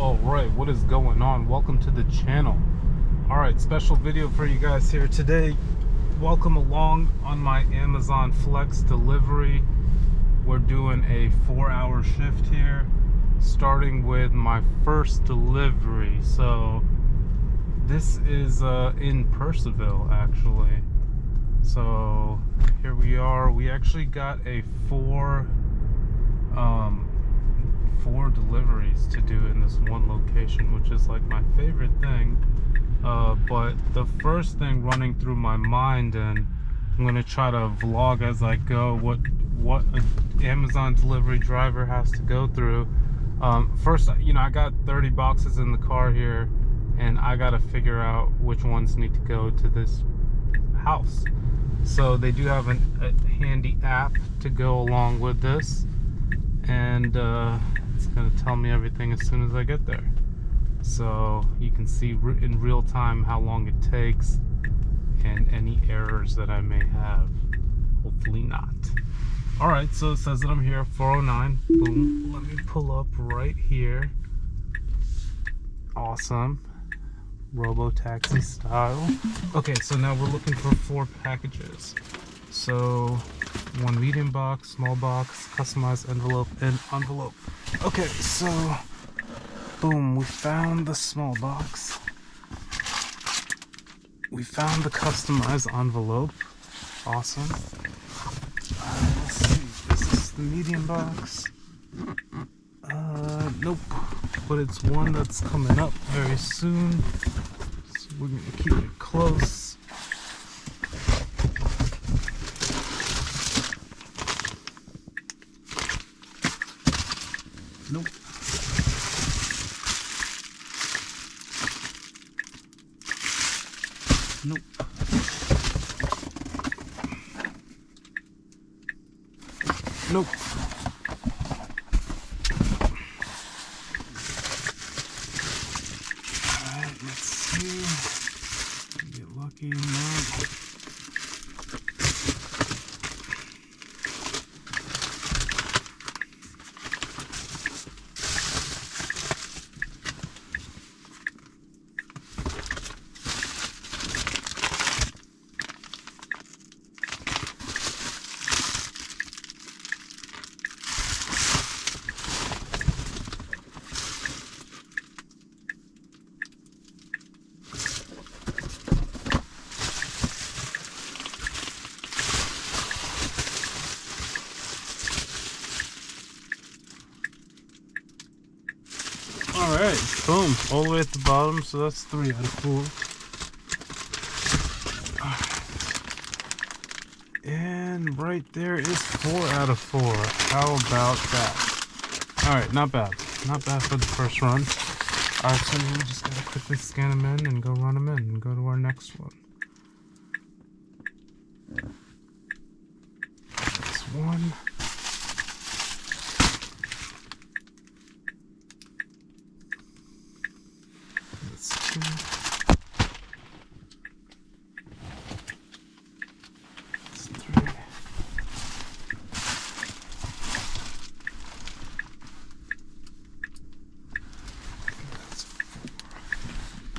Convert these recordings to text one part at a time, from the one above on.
Alright, what is going on? Welcome to the channel. Alright, special video for you guys here today. Welcome along on my Amazon Flex delivery. We're doing a 4-hour shift here, starting with my first delivery. So this is in Purcellville, actually. So here we are. We actually got a four deliveries to do in this one location, which is like my favorite thing. But the first thing running through my mind, and I'm gonna try to vlog as I go, what an Amazon delivery driver has to go through. First, I got 30 boxes in the car here, and I gotta figure out which ones need to go to this house. So they do have a handy app to go along with this, and it's gonna tell me everything as soon as I get there, so you can see in real time how long it takes and any errors that I may have. Hopefully not. Alright, so it says that I'm here, 409. Boom. Let me pull up right here. Awesome. Robo-taxi style. Okay, so now we're looking for 4 packages. So 1 medium box, small box, customized envelope, and envelope. Okay, so boom, we found the small box. We found the customized envelope. Awesome. Let's see, this is the medium box. Nope, but it's one that's coming up very soon, so we're gonna keep it close. Nope. Nope. Nope. Alright, let's see. Get lucky now. Alright, boom, all the way at the bottom, so that's 3 out of 4. And right there is 4 out of 4. How about that? Alright, not bad. Not bad for the first run. Alright, so we just gotta quickly scan them in and go run them in and go to our next one. That's 1. That's 2. That's 3.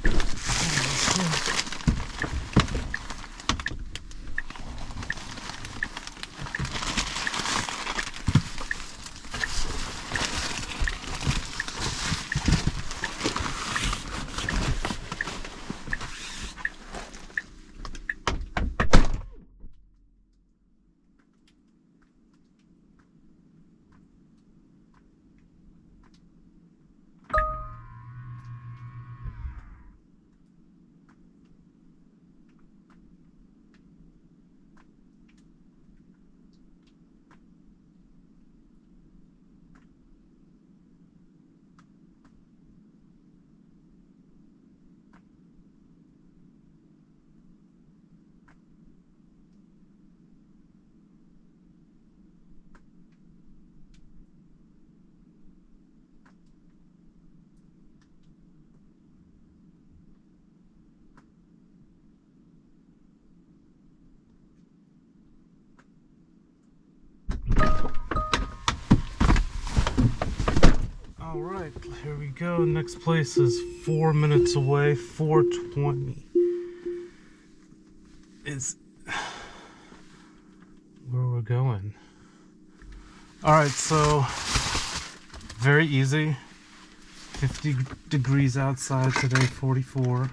That's 4. All right, here we go. Next place is 4 minutes away. 4:20 is where we're going. All right, so very easy. 50 degrees outside today, 44.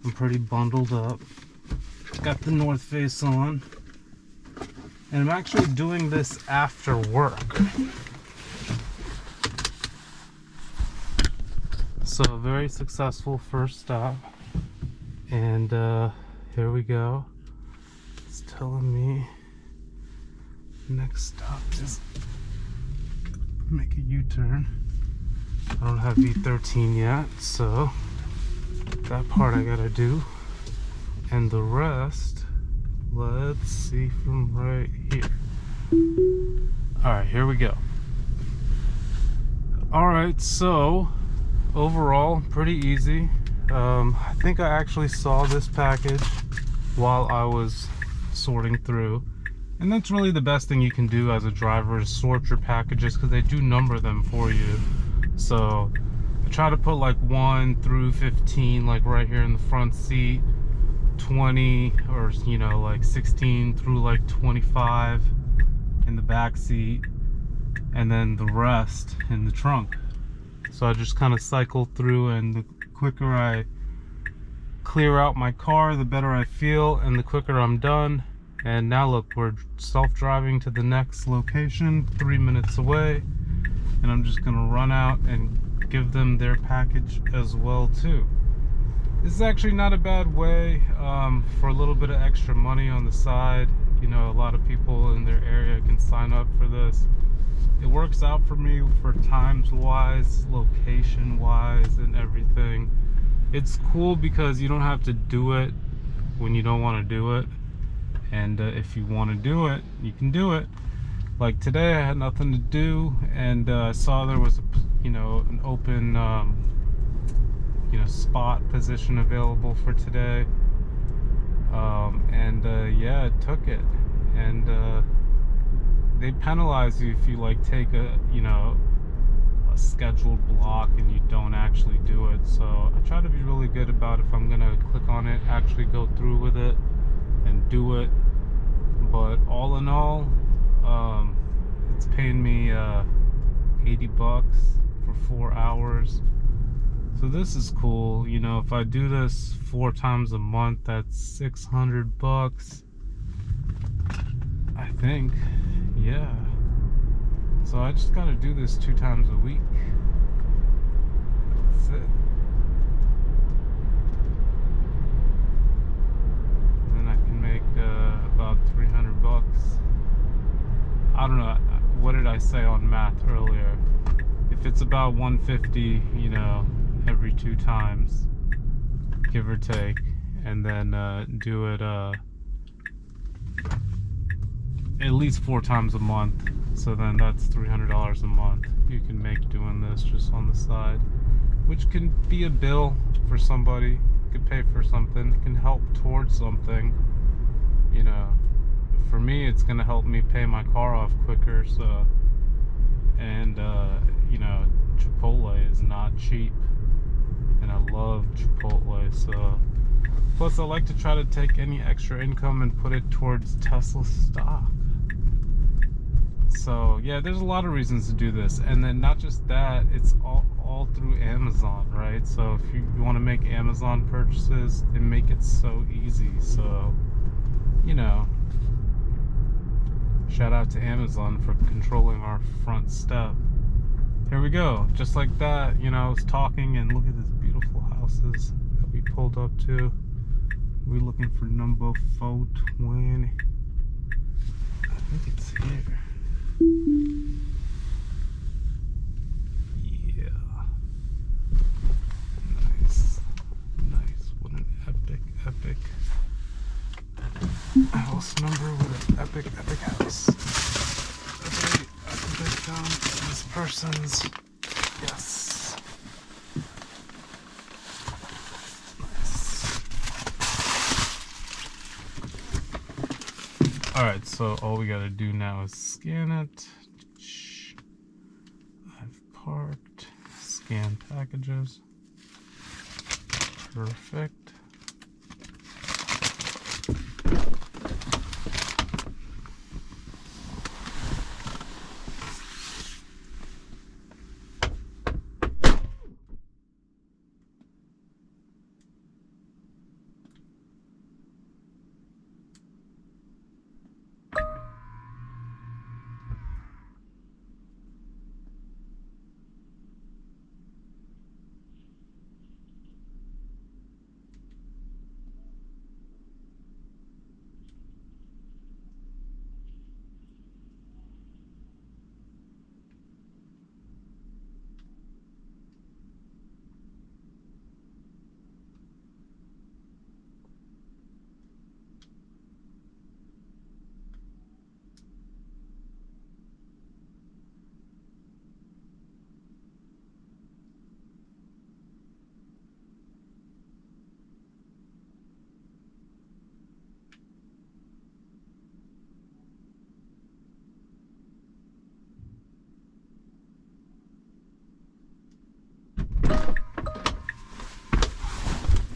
I'm pretty bundled up. Got the North Face on. And I'm actually doing this after work. So very successful first stop. And here we go. It's telling me next stop is make a U-turn. I don't have V13 yet, so that part I gotta do. And the rest, let's see from right here. Alright, here we go. Alright, so overall, pretty easy. I think I actually saw this package while I was sorting through. And that's really the best thing you can do as a driver is sort your packages because they do number them for you. So I try to put like 1 through 15 like right here in the front seat, 20 or you know like 16 through like 25 in the back seat, and then the rest in the trunk. So I just kind of cycle through, and the quicker I clear out my car, the better I feel, and the quicker I'm done. And now look, we're self-driving to the next location, 3 minutes away, and I'm just gonna run out and give them their package as well too. This is actually not a bad way for a little bit of extra money on the side. You know, a lot of people in their area can sign up for this. It works out for me for times wise, location wise, and everything. It's cool because you don't have to do it when you don't want to do it. And if you want to do it, you can do it. Like today I had nothing to do, and I saw there was an open spot position available for today, yeah, I took it. And they penalize you if you like take a scheduled block and you don't actually do it. So I try to be really good about if I'm gonna click on it, actually go through with it and do it. But all in all, it's paying me $80 for 4 hours. So this is cool. You know, if I do this 4 times a month, that's $600, I think. Yeah. So I just gotta do this 2 times a week. That's it. Then I can make about $300. I don't know, what did I say on math earlier? If it's about 150, every 2 times, give or take, and then do it at least 4 times a month. So then that's $300 a month you can make doing this just on the side, which can be a bill for somebody. You could pay for something, it can help towards something. For me, it's gonna help me pay my car off quicker. So, and Chipotle is not cheap, and I love Chipotle. So, plus I like to try to take any extra income and put it towards Tesla stock. So yeah, there's a lot of reasons to do this. And then not just that, it's all through Amazon, right? So if you want to make Amazon purchases, they make it so easy. So shout out to Amazon for controlling our front step. Here we go, just like that. I was talking, and look at these beautiful houses that we pulled up to. We're looking for number 420. I think it's here. Yeah. Nice. What an epic house number with an epic house. Okay, I think I found this person's. Yes. Nice. Alright, so all we gotta do now is scan it. I've parked. scan packages. Perfect.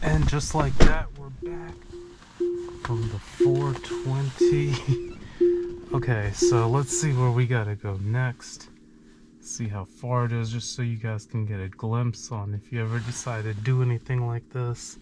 And just like that, we're back from the 420. Okay, so let's see where we gotta go next. See how far it is, just so you guys can get a glimpse on if you ever decide to do anything like this.